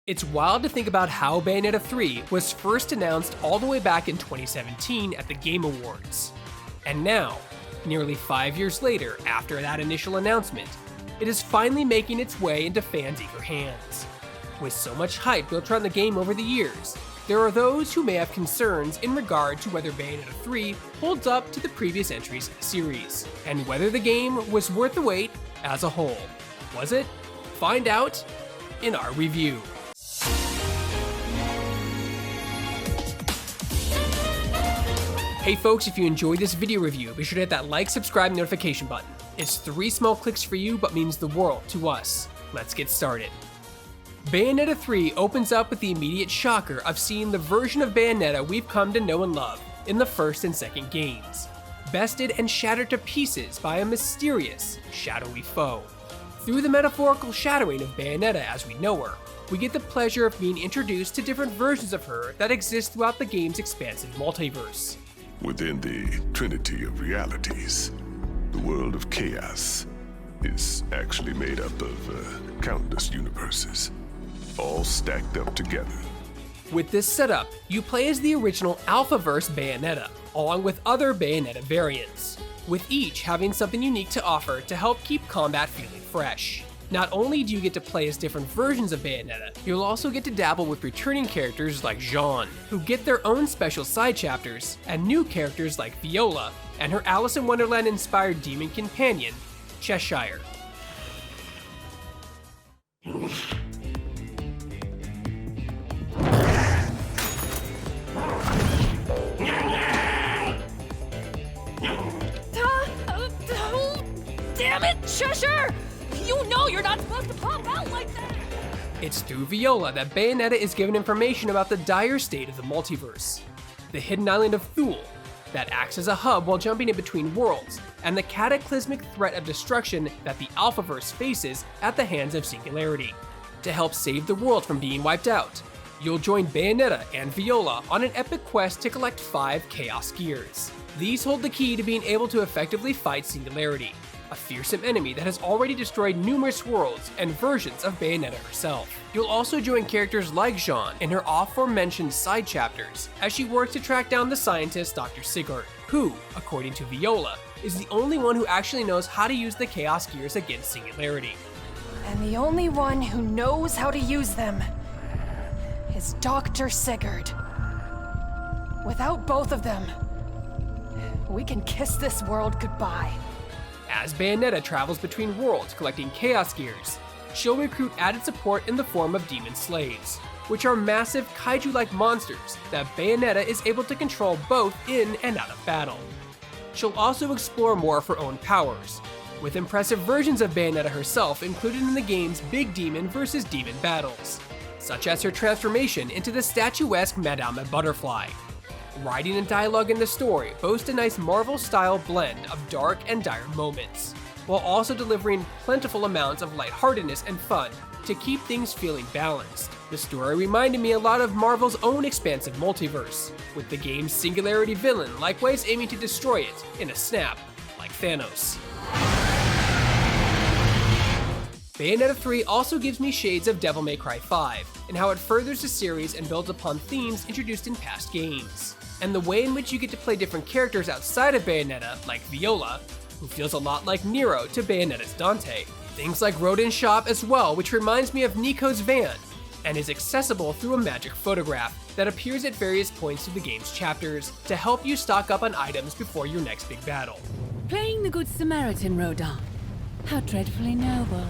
It's wild to think about how Bayonetta 3 was first announced all the way back in 2017 at the Game Awards. And now, nearly 5 years later after that initial announcement, it is finally making its way into fans' eager hands. With so much hype built around the game over the years, there are those who may have concerns in regard to whether Bayonetta 3 holds up to the previous entries in the series, and whether the game was worth the wait as a whole. Was it? Find out in our review. Hey folks, if you enjoyed this video review, be sure to hit that like, subscribe, and notification button. It's 3 small clicks for you, but means the world to us. Let's get started. Bayonetta 3 opens up with the immediate shocker of seeing the version of Bayonetta we've come to know and love in the first and second games, bested and shattered to pieces by a mysterious, shadowy foe. Through the metaphorical shadowing of Bayonetta as we know her, we get the pleasure of being introduced to different versions of her that exist throughout the game's expansive multiverse. Within the trinity of realities, the world of chaos is actually made up of countless universes, all stacked up together. With this setup, you play as the original Alphaverse Bayonetta, along with other Bayonetta variants, with each having something unique to offer to help keep combat feeling fresh. Not only do you get to play as different versions of Bayonetta, you'll also get to dabble with returning characters like Jeanne, who get their own special side chapters, and new characters like Viola, and her Alice in Wonderland-inspired demon companion, Cheshire. Damn it, Cheshire! You know you're not supposed to pop out like that! It's through Viola that Bayonetta is given information about the dire state of the multiverse, the hidden island of Thule that acts as a hub while jumping in between worlds, and the cataclysmic threat of destruction that the Alphaverse faces at the hands of Singularity. To help save the world from being wiped out, you'll join Bayonetta and Viola on an epic quest to collect 5 Chaos Gears. These hold the key to being able to effectively fight Singularity, a fearsome enemy that has already destroyed numerous worlds and versions of Bayonetta herself. You'll also join characters like Jeanne in her aforementioned side chapters as she works to track down the scientist Dr. Sigurd, who, according to Viola, is the only one who actually knows how to use the Chaos Gears against Singularity. And the only one who knows how to use them is Dr. Sigurd. Without both of them, we can kiss this world goodbye. As Bayonetta travels between worlds collecting Chaos Gears, she'll recruit added support in the form of demon slaves, which are massive kaiju-like monsters that Bayonetta is able to control both in and out of battle. She'll also explore more of her own powers, with impressive versions of Bayonetta herself included in the game's big demon versus demon battles, such as her transformation into the statuesque Madame Butterfly. Writing and dialogue in the story boast a nice Marvel-style blend of dark and dire moments, while also delivering plentiful amounts of lightheartedness and fun to keep things feeling balanced. The story reminded me a lot of Marvel's own expansive multiverse, with the game's Singularity villain likewise aiming to destroy it in a snap, like Thanos. Bayonetta 3 also gives me shades of Devil May Cry 5, in how it furthers the series and builds upon themes introduced in past games. And the way in which you get to play different characters outside of Bayonetta, like Viola, who feels a lot like Nero to Bayonetta's Dante. Things like Rodin Shop as well, which reminds me of Nico's van, and is accessible through a magic photograph that appears at various points of the game's chapters to help you stock up on items before your next big battle. Playing the Good Samaritan, Rodin. How dreadfully noble.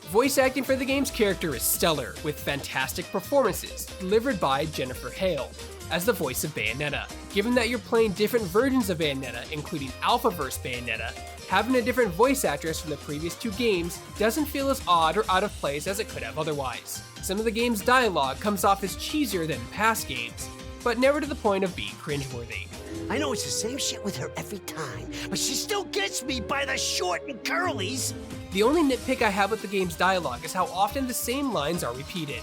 Voice acting for the game's character is stellar, with fantastic performances delivered by Jennifer Hale as the voice of Bayonetta. Given that you're playing different versions of Bayonetta, including Alphaverse Bayonetta, having a different voice actress from the previous 2 games doesn't feel as odd or out of place as it could have otherwise. Some of the game's dialogue comes off as cheesier than in past games, but never to the point of being cringeworthy. I know it's the same shit with her every time, but she still gets me by the short and curlies. The only nitpick I have with the game's dialogue is how often the same lines are repeated,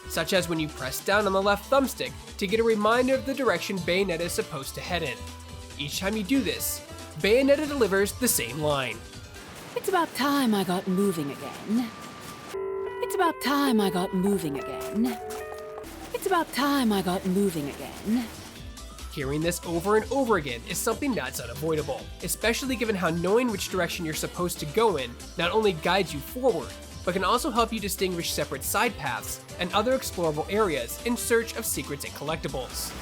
such as when you press down on the left thumbstick to get a reminder of the direction Bayonetta is supposed to head in. Each time you do this, Bayonetta delivers the same line. It's about time I got moving again. It's about time I got moving again. It's about time I got moving again. Hearing this over and over again is something that's unavoidable, especially given how knowing which direction you're supposed to go in not only guides you forward, but can also help you distinguish separate side paths and other explorable areas in search of secrets and collectibles.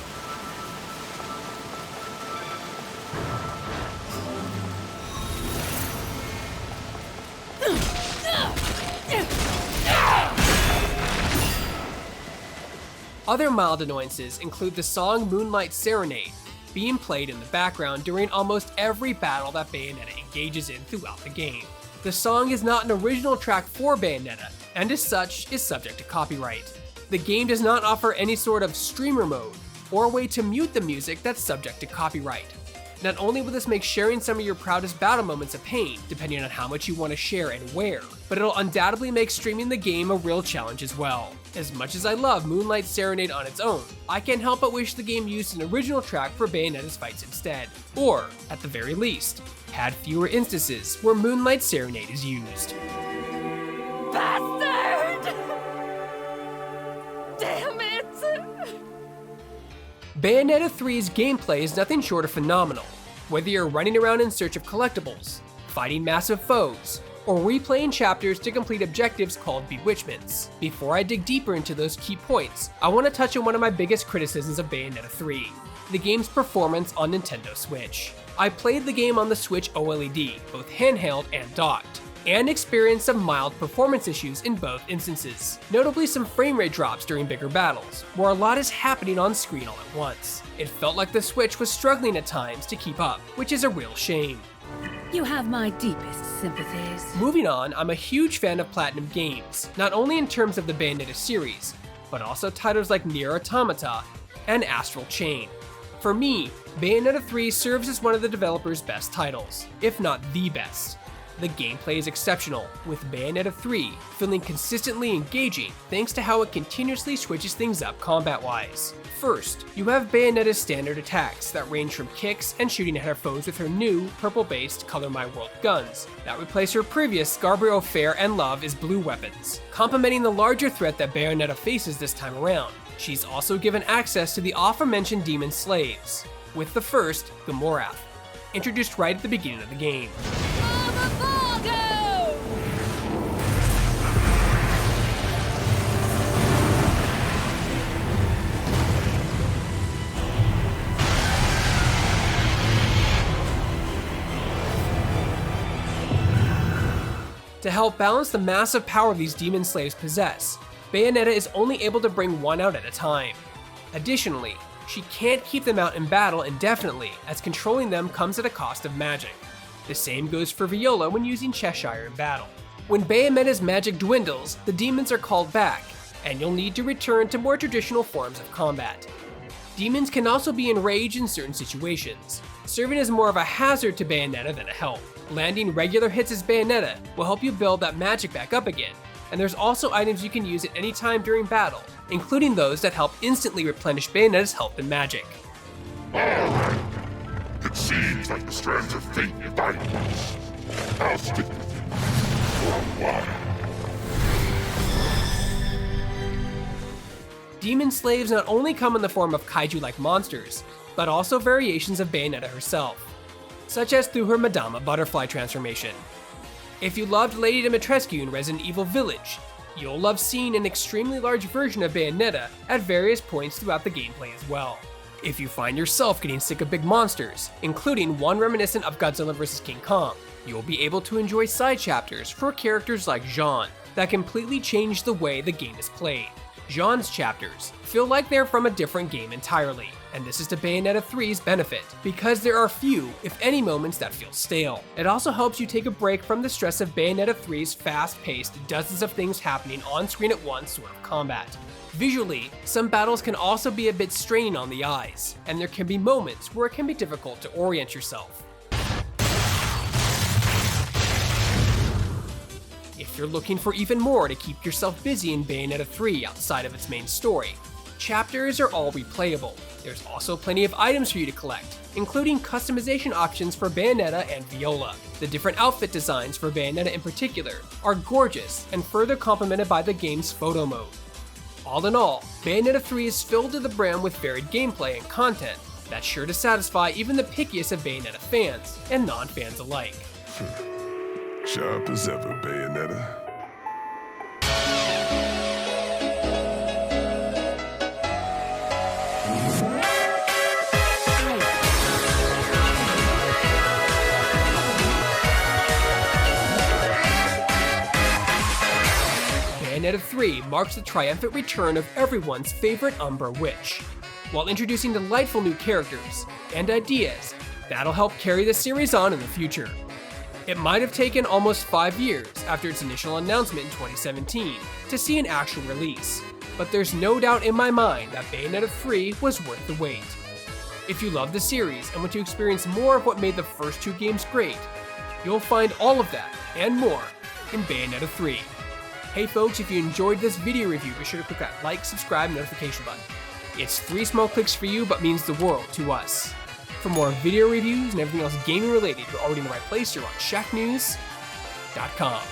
Other mild annoyances include the song Moonlight Serenade, being played in the background during almost every battle that Bayonetta engages in throughout the game. The song is not an original track for Bayonetta, and as such is subject to copyright. The game does not offer any sort of streamer mode, or a way to mute the music that's subject to copyright. Not only will this make sharing some of your proudest battle moments a pain, depending on how much you want to share and where, but it'll undoubtedly make streaming the game a real challenge as well. As much as I love Moonlight Serenade on its own, I can't help but wish the game used an original track for Bayonetta's fights instead, or, at the very least, had fewer instances where Moonlight Serenade is used. Bastard! Damn it! Bayonetta 3's gameplay is nothing short of phenomenal. Whether you're running around in search of collectibles, fighting massive foes, or replaying chapters to complete objectives called bewitchments. Before I dig deeper into those key points, I want to touch on one of my biggest criticisms of Bayonetta 3, the game's performance on Nintendo Switch. I played the game on the Switch OLED, both handheld and docked, and experienced some mild performance issues in both instances, notably some frame rate drops during bigger battles, where a lot is happening on screen all at once. It felt like the Switch was struggling at times to keep up, which is a real shame. You have my deepest sympathies. Moving on, I'm a huge fan of Platinum games, not only in terms of the Bayonetta series, but also titles like Nier Automata and Astral Chain. For me, Bayonetta 3 serves as one of the developer's best titles, if not the best. The gameplay is exceptional, with Bayonetta 3 feeling consistently engaging thanks to how it continuously switches things up combat-wise. First, you have Bayonetta's standard attacks that range from kicks and shooting at her foes with her new, purple-based Color My World guns that replace her previous Scarborough Fair and Love is Blue weapons, complementing the larger threat that Bayonetta faces this time around. She's also given access to the aforementioned demon slaves, with the first, Gamorath, introduced right at the beginning of the game. To help balance the massive power these demon slaves possess, Bayonetta is only able to bring one out at a time. Additionally, she can't keep them out in battle indefinitely, as controlling them comes at a cost of magic. The same goes for Viola when using Cheshire in battle. When Bayonetta's magic dwindles, the demons are called back, and you'll need to return to more traditional forms of combat. Demons can also be enraged in certain situations, serving as more of a hazard to Bayonetta than a help. Landing regular hits as Bayonetta will help you build that magic back up again, and there's also items you can use at any time during battle, including those that help instantly replenish Bayonetta's health and magic. It seems like the strands of fate bind us. I'll stick with you for a while. Demon slaves not only come in the form of kaiju-like monsters, but also variations of Bayonetta herself, such as through her Madama Butterfly transformation. If you loved Lady Dimitrescu in Resident Evil Village, you'll love seeing an extremely large version of Bayonetta at various points throughout the gameplay as well. If you find yourself getting sick of big monsters, including one reminiscent of Godzilla vs. King Kong, you'll be able to enjoy side chapters for characters like Jean that completely change the way the game is played. Jean's chapters feel like they're from a different game entirely, and this is to Bayonetta 3's benefit, because there are few, if any, moments that feel stale. It also helps you take a break from the stress of Bayonetta 3's fast-paced, dozens of things happening on screen at once sort of combat. Visually, some battles can also be a bit straining on the eyes, and there can be moments where it can be difficult to orient yourself. If you're looking for even more to keep yourself busy in Bayonetta 3 outside of its main story, chapters are all replayable. There's also plenty of items for you to collect, including customization options for Bayonetta and Viola. The different outfit designs for Bayonetta in particular are gorgeous and further complemented by the game's photo mode. All in all, Bayonetta 3 is filled to the brim with varied gameplay and content that's sure to satisfy even the pickiest of Bayonetta fans and non-fans alike. Sharp as ever, Bayonetta. Bayonetta 3 marks the triumphant return of everyone's favorite Umbra Witch, while introducing delightful new characters and ideas that'll help carry the series on in the future. It might have taken almost 5 years after its initial announcement in 2017 to see an actual release, but there's no doubt in my mind that Bayonetta 3 was worth the wait. If you love the series and want to experience more of what made the first 2 games great, you'll find all of that and more in Bayonetta 3. Hey folks, if you enjoyed this video review, be sure to click that like, subscribe, and notification button. It's 3 small clicks for you, but means the world to us. For more video reviews and everything else gaming related, you're already in the right place. You're on Shacknews.com.